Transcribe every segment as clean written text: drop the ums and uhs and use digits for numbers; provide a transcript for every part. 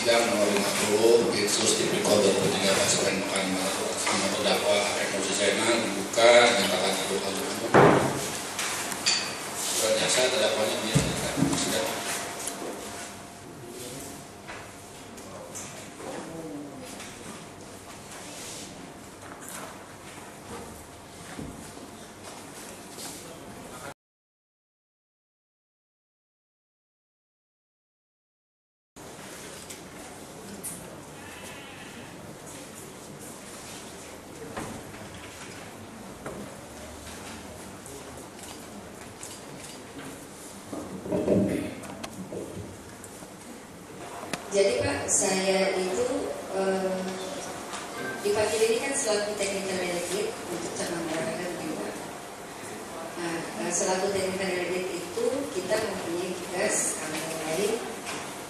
sidang nomor 50 Itsus Tipikor 2013 oleh sama terdakwa Eko Zainal dibuka nyatakan adil. Surat jasa terdakwanya dinyatakan sidang. Jadi Pak, saya itu dipanggil ini kan selaku technical delegate untuk cabang olahraga juga. Nah, selaku technical delegate itu kita mempunyai tugas antara lain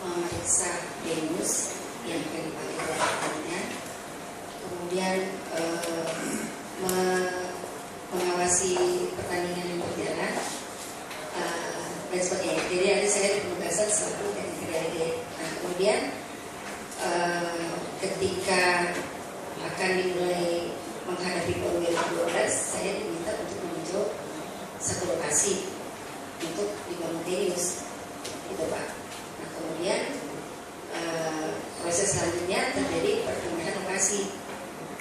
memeriksa venus yang akan dipakai olahraga, kemudian mengawasi pertandingan yang berjalan dan sebagainya. Jadi ada saya di penugasan selaku technical delegate. Nah, kemudian ketika akan dimulai menghadapi PON 2012, saya diminta untuk menuju satu lokasi untuk dibangun Tenius, gitu Pak. Nah, kemudian proses selanjutnya terjadi perpindahan lokasi.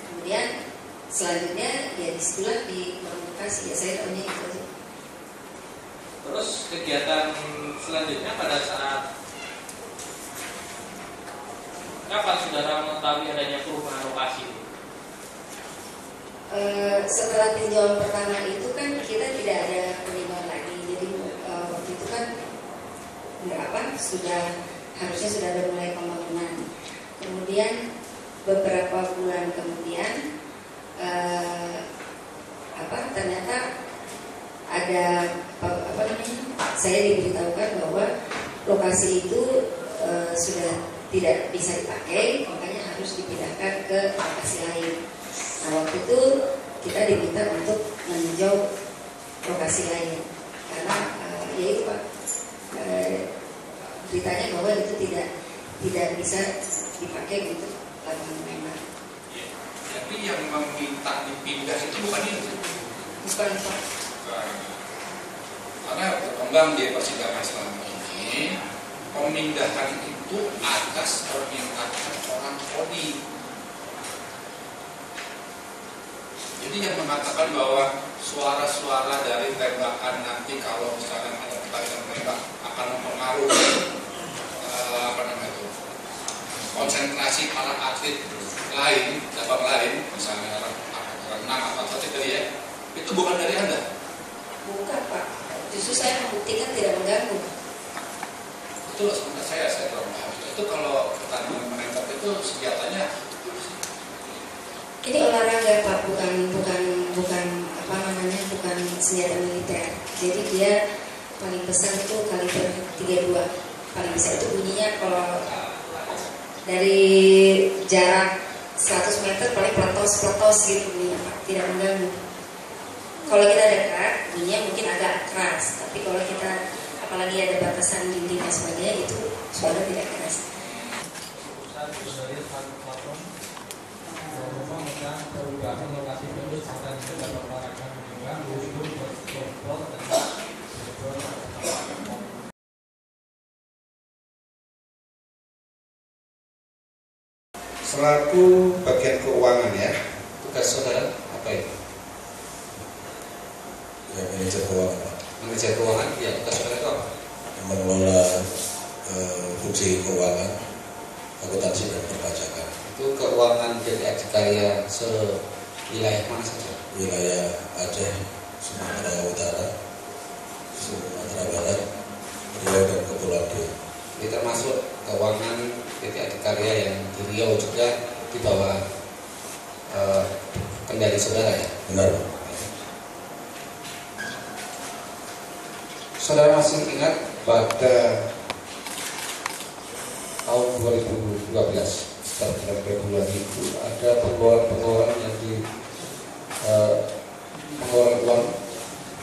Kemudian selanjutnya ya disitulah di lokasi, ya saya tahunya itu. Terus kegiatan selanjutnya pada saat kapan saudara mengetahui adanya perubahan lokasi? Setelah tinjauan pertama itu kan kita tidak ada peninjauan lagi. Jadi waktu itu kan harusnya sudah ada mulai pembangunan. Kemudian beberapa bulan kemudian ternyata ada saya diberitahukan bahwa lokasi itu sudah tidak bisa dipakai, makanya harus dipindahkan ke lokasi lain. Nah, waktu itu kita diminta untuk meninjau lokasi lain karena yaitu Pak, beritanya bahwa itu tidak bisa dipakai untuk lapangan menembak. Jadi yang meminta dipindah itu bukan itu? Bukan Pak. Karena berkembang di persidangan selama ini, pemindahan itu atas permintaan orang KONI. Jadi yang mengatakan bahwa suara-suara dari tembakan nanti kalau misalkan ada pertandingan tembak akan mempengaruhi konsentrasi para atlet lain, cabang lain, misalnya renang atau atlet tadi ya, itu bukan dari Anda? Bukan Pak, justru saya membuktikan tidak mengganggu. Itu sebenarnya saya kurang paham. Itu kalau pertandingan menembak itu senjatanya ini olahraga Pak, bukan senjata militer. Jadi dia paling besar itu kaliber 32. Paling besar itu bunyinya kalau dari jarak 100 meter paling peletos gitu bunyinya Pak, tidak mengganggu. Kalau kita dekat, bunyinya mungkin agak keras, tapi kalau kita apalagi ada batasan dinding dan sebagainya itu suara tidak keras. Perubahan lokasi penduduk serta dapat olahraga mengganggu selaku bagian keuangan ya, tugas saudara apa itu? Ya, manajer keuangan. Manajer keuangan, ya tugas saudara itu apa? Mengelola fungsi keuangan, akuntansi dan perpajakan. Itu keuangan dari Adikarya sewilayah mana saja? Wilayah Aceh, Sumatera Utara, Sumatera Barat, Riau dan Kepulauan Riau. Ini termasuk keuangan PT Adikarya yang di Riau juga di bawah kendali saudara ya? Benar. Saudara masih ingat pada tahun 2012 setelah bulan Februari itu ada pengeluaran yang pengeluaran uang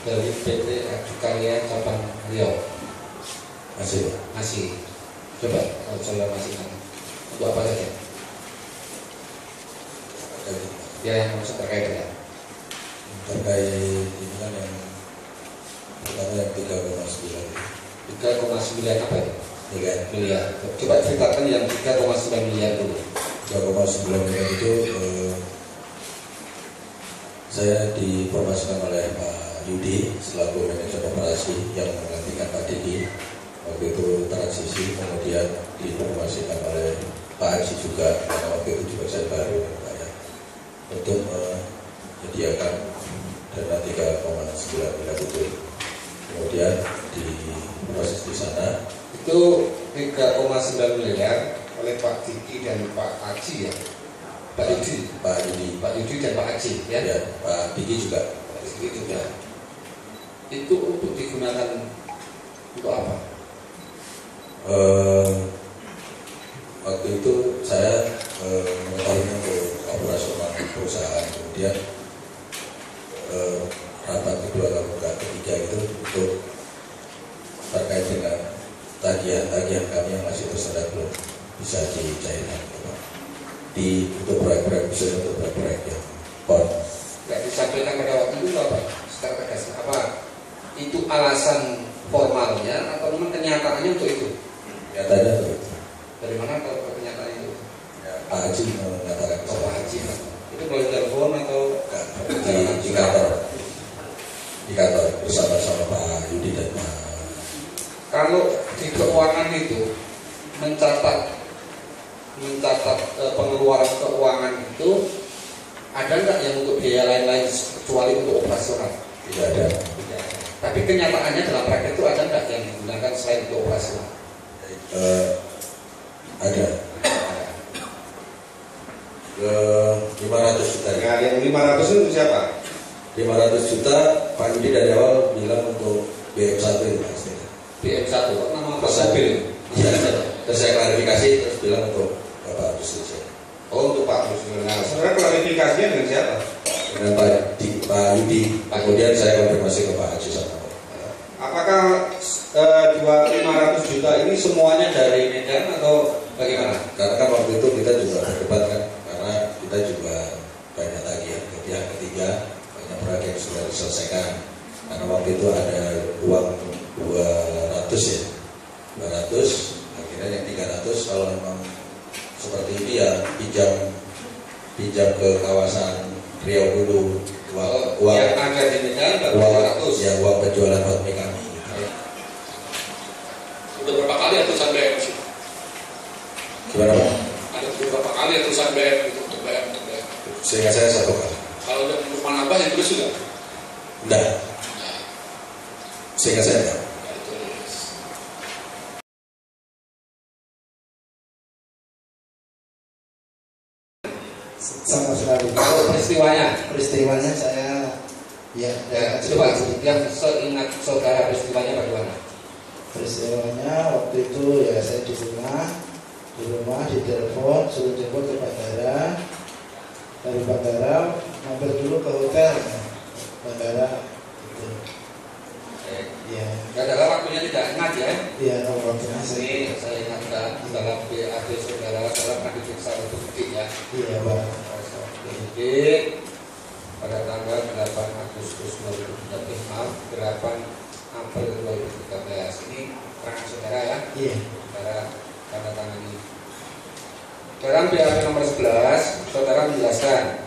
dari PT Adikarya cabang Riau. Masih. Coba kalau saudara masih ingat. Untuk apa saja? Ya, yang maksud terkait dengan terkait ini kan yang pertama yang 3,9 apa itu? miliar. Coba ceritakan yang 3,9 miliar dulu. 3,9 miliar itu saya diinformasikan oleh Pak Yudi selaku manajer operasi yang menggantikan Pak Didi waktu itu transisi, kemudian diinformasikan oleh Pak Haji juga karena waktu itu juga saya baru untuk menyediakan dana 3,9 miliar itu. Kemudian diproses di sana Itu 3,9 miliar oleh Pak Diki dan Pak Haji ya. Pak Yudi dan Pak Haji ya. ya Pak Diki juga. Pak Diki juga. Itu untuk digunakan untuk apa? Waktu itu saya mengetahui untuk operasional perusahaan, kemudian rapat kedua ketiga itu untuk terkait dengan tagihan kami yang masih tersendat belum bisa dicairkan untuk proyek-proyek, bisa untuk proyek-proyek ya PON. Nggak disampaikan pada waktu itu apa? Secara tegas apa? Itu alasan formalnya atau memang kenyataannya untuk itu? Nyatanya itu. Dari mana kalau kenyataan itu? Ya, Pak Haji mengatakan Oh, Pak Haji itu melalui telepon atau di kantor bersama-sama Pak Yudi dan Pak. kalau di keuangan itu mencatat pengeluaran keuangan itu ada nggak yang untuk biaya lain-lain kecuali untuk operasional? Tidak ada. Tidak ada. Tapi kenyataannya dalam praktek itu ada nggak yang digunakan selain untuk operasional? Ada. 500 juta. Nah, yang 500 itu siapa? 500 juta Pak Yudi dari awal bilang untuk BM1 itu pasti. BM1, nama mobil. Iya. Terus saya klarifikasi terus bilang untuk Bapak Presiden. Oh, untuk Pak Presiden. Nah, saudara klarifikasinya dengan siapa? Dengan Pak Yudi. Kemudian saya konfirmasi ke Pak Haji sama. Apakah 500 juta ini semuanya dari Medan atau bagaimana? Karena kan waktu itu kita juga berdebat kan, karena kita juga banyak tagihan ke pihak ketiga, banyak proyek yang sudah diselesaikan. Karena waktu itu ada uang 200 ya, 200, akhirnya yang 300 kalau memang seperti ini ya pinjam ke kawasan Riau dulu. Uang yang ada di Medan baru 200. Ya, uang penjualan hotmi kami. Udah berapa kali ya tulisan BM sih? Gimana Pak? Ada beberapa kali ya tulisan BM itu untuk BM. Sehingga saya 1 kali. Kalau udah Lukman Abbas yang tulis juga? Enggak. Sehingga saya enggak. Nggak ditulis. Sama sekali. Kalau peristiwanya saya ya coba yang seingat saudara peristiwanya bagaimana? peristiwanya waktu itu ya saya di rumah ditelepon suruh jemput ke bandara, dari bandara mampir dulu ke hotel bandara itu. Ya. Kadang waktunya tidak ingat ya. Iya, waktunya Ini saya ingatkan dalam BAD saudara pernah diperiksa untuk bukti ya. Iya, Pak. Penyidik pada tanggal 8 Agustus 2013, 8 April 2013. Ini keterangan saudara ya. Iya. Saudara tanda tangan ini. Dalam BAD nomor 11, saudara menjelaskan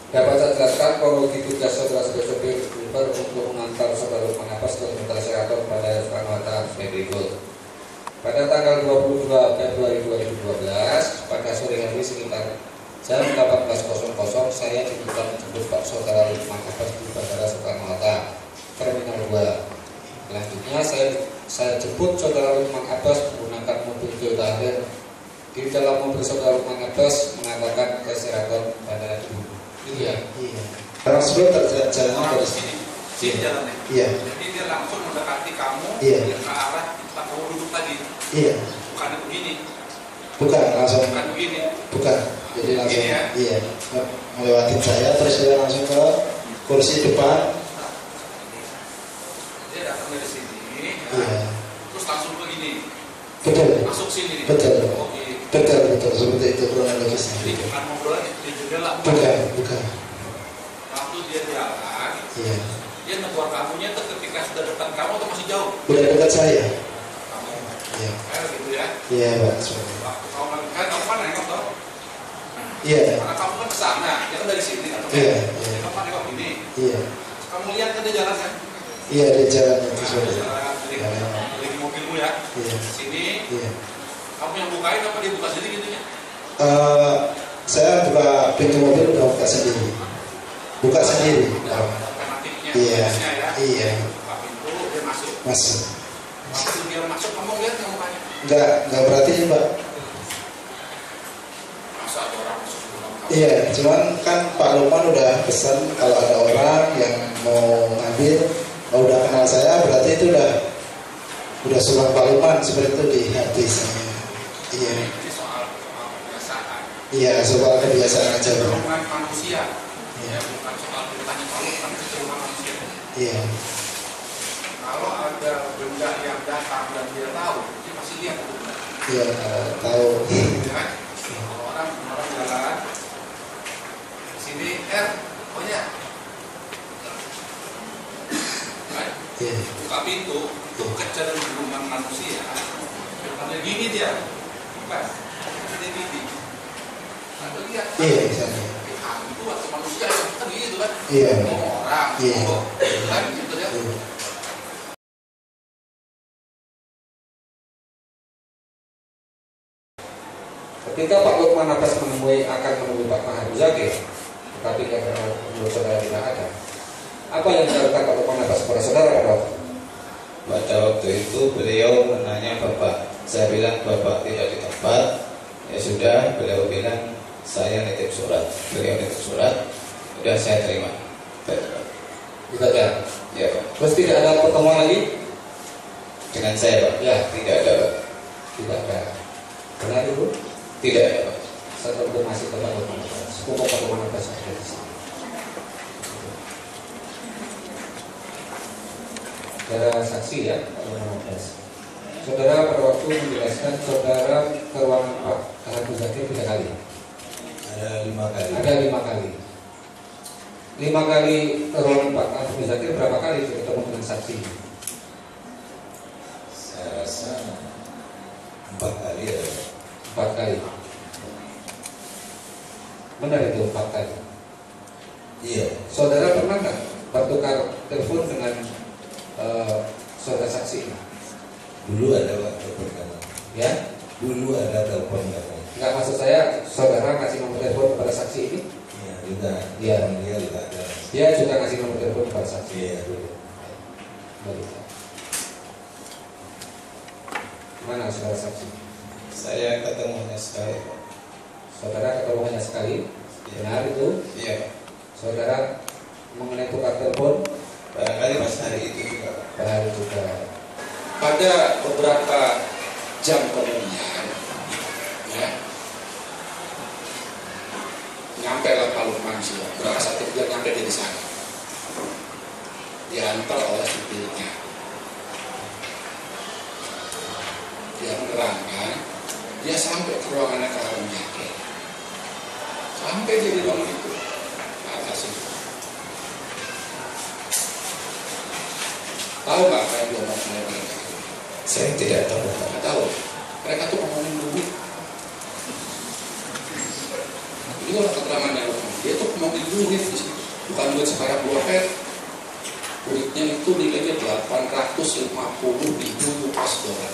dapat saya jelaskan kronologi tugas saudara sebagai sopir Uber untuk mengantar saudara Lukman Abbas ke Hotel Sheraton pada Soekarno-Hatta sebagai berikut. Pada tanggal 22 Februari 2012, pada sore hari sekitar jam 18.00 saya diminta menjemput Pak Saudara Lukman Abbas di Bandara Soekarno-Hatta, Terminal 2. Selanjutnya saya jemput Saudara Lukman Abbas menggunakan mobil Toyota Harrier. Di dalam mobil Saudara Lukman Abbas mengatakan ke Sheraton Bandara Dulu. Iya. Iya. Orang sebelum jalan dari sini. Sini jalannya. Iya. Jadi dia langsung mendekati kamu Iya. ke arah tempat kamu duduk tadi. Iya. Bukan begini. Bukan langsung. Bukan begini. Bukan. Jadi langsung. Begini ya? Iya. Melewatin saya terus dia langsung ke kursi depan. Dia datang dari sini. Iya. Terus langsung begini. Betul. Masuk sini. Betul. Oh gitu. Betul seperti itu kronologisnya. Jadi bukan ngobrolan di jendela. Bukan. Waktu dia jalan, Iya. dia negor kamunya itu ketika sudah dekat kamu atau masih jauh? Udah dekat saya. Kamu, Iya. gitu ya. Iya Pak. Seperti itu. Waktu kamu kan nengok toh? Iya. Karena kamu kan kesana, dia kan dari sini atau Iya. kamu kan nengok ini. Iya. Kamu lihat kan dia jalan kan? Iya di jalan itu seperti itu. Jalan dari mobilmu ya. Iya. Sini, Iya. kamu yang bukain apa dia buka sendiri gitu ya? Saya buka pintu mobil udah buka sendiri. Buka sendiri. Udah otomatiknya, Iya. ya. Iya. Buka pintu, dia masuk. Masuk. Waktu dia masuk, kamu lihat nggak mukanya? Enggak berarti Mbak. Masa ada orang masuk ke dalam kamar? Iya, cuman kan Pak Lukman udah pesan kalau ada orang yang mau ngambil, kalau udah kenal saya berarti itu udah surat Pak Lukman seperti itu di hati saya. Iya. Ini soal kebiasaan. Iya, soal kebiasaan aja Bro. Kecenderungan manusia. Iya. Ya, bukan soal bertanya kalau kan kecenderungan manusia. Iya. Kalau ada benda yang datang dan dia tahu, dia pasti lihat itu benda. Iya, tahu. Ya kan? Kalau orang jalan di sini, oh ya, kan? Iya. Buka pintu, itu kecenderungan manusia. Bukan gini dia, bukan. Dia gini. Ada lihat. Iya, misalnya. Hantu atau manusia yang kan gitu kan? Iya. Oh, orang, Iya. oh, kan gitu ya. Iya. Ketika Pak Lukman Abbas akan menemui Pak Maha Muzakir, tetapi karena menurut saudara tidak ada, apa yang dilakukan Pak Lukman Abbas kepada saudara pada waktu itu? Pada waktu itu beliau menanya Bapak. Saya bilang Bapak tidak di tempat. Ya sudah, beliau bilang saya nitip surat. Beliau nitip surat, sudah saya terima. Tidak ada. Ya Pak. Terus tidak ada pertemuan lagi? Dengan saya Pak? Ya. Tidak ada Pak. Tidak ada. Benar itu? Tidak ada Pak. Saya konfirmasi ke Pak Lukman Abbas. Sepupu Pak Lukman Abbas ada di sini. Saudara saksi ya, Pak Lukman Abbas. Saudara pada waktu menjelaskan saudara ke ruangan Pak Maha Muzakir 3 kali. Ada 5 kali. Ada 5 kali. 5 kali ke ruangan Pak Maha Muzakir berapa kali ketemu dengan saksi? Saya rasa 4 kali ya. 4 kali. Benar itu 4 kali. Iya. Saudara pernah nggak bertukar telepon dengan saudara saksi? Dulu ada Pak telepon kamu. Ya? Dulu ada telepon kamu. Nggak, maksud saya saudara kasih nomor telepon kepada saksi ini? Iya juga. Iya. Dia juga ada. Dia juga kasih nomor telepon kepada saksi. Iya. Baik. Mana saudara saksi? Saya ketemu hanya sekali Pak. Saudara ketemu hanya sekali. Benar itu? Iya Pak. Saudara mengenai tukar telepon? Barangkali pas hari itu juga Pak. Benar juga. Pada beberapa jam kemudian, ya, nyampe lah Pak Lukman sih, berapa saat itu dia nyampe di sana, diantar oleh supirnya. Dia menerangkan, dia sampai ke ruangannya Pak Muzakir, sampai dia di ruangan itu, atas itu. Tahu nggak apa yang dia mau mereka? Saya tidak tahu Pak. Nggak tahu. Mereka tuh ngomongin duit. Ini orang keterangan yang dia tuh ngomongin duit di situ. Bukan duit sekarang 2 perak. Duitnya itu nilainya 850.000 US dollar.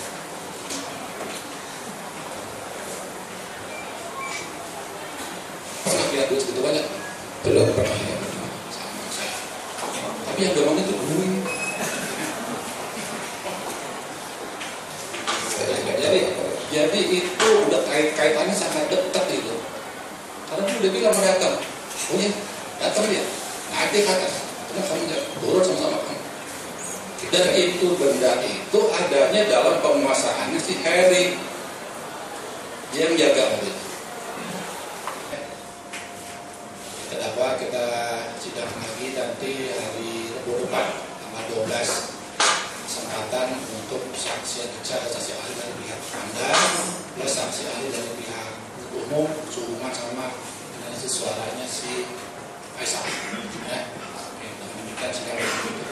Pernah lihat duit segitu banyak? Belum pernah. Ya, sama saya. Tapi yang ngomongin itu duit. Jadi itu udah kaitannya sangat dekat itu. Karena dia udah bilang mau datang. Oh ya, datang dia. Nanti kata, kenapa kamu turun sama-sama kamu. Dan itu benda itu adanya dalam penguasaannya si Harry. Dia yang jaga waktu itu. Kita sidang lagi nanti hari Rabu depan tanggal 12 sama kesepakatan untuk saksi ahli dari pihak Anda plus saksi ahli dari pihak umum sehubungan sama dengan si suaranya si Faisal. Ya, oke, demikian sidang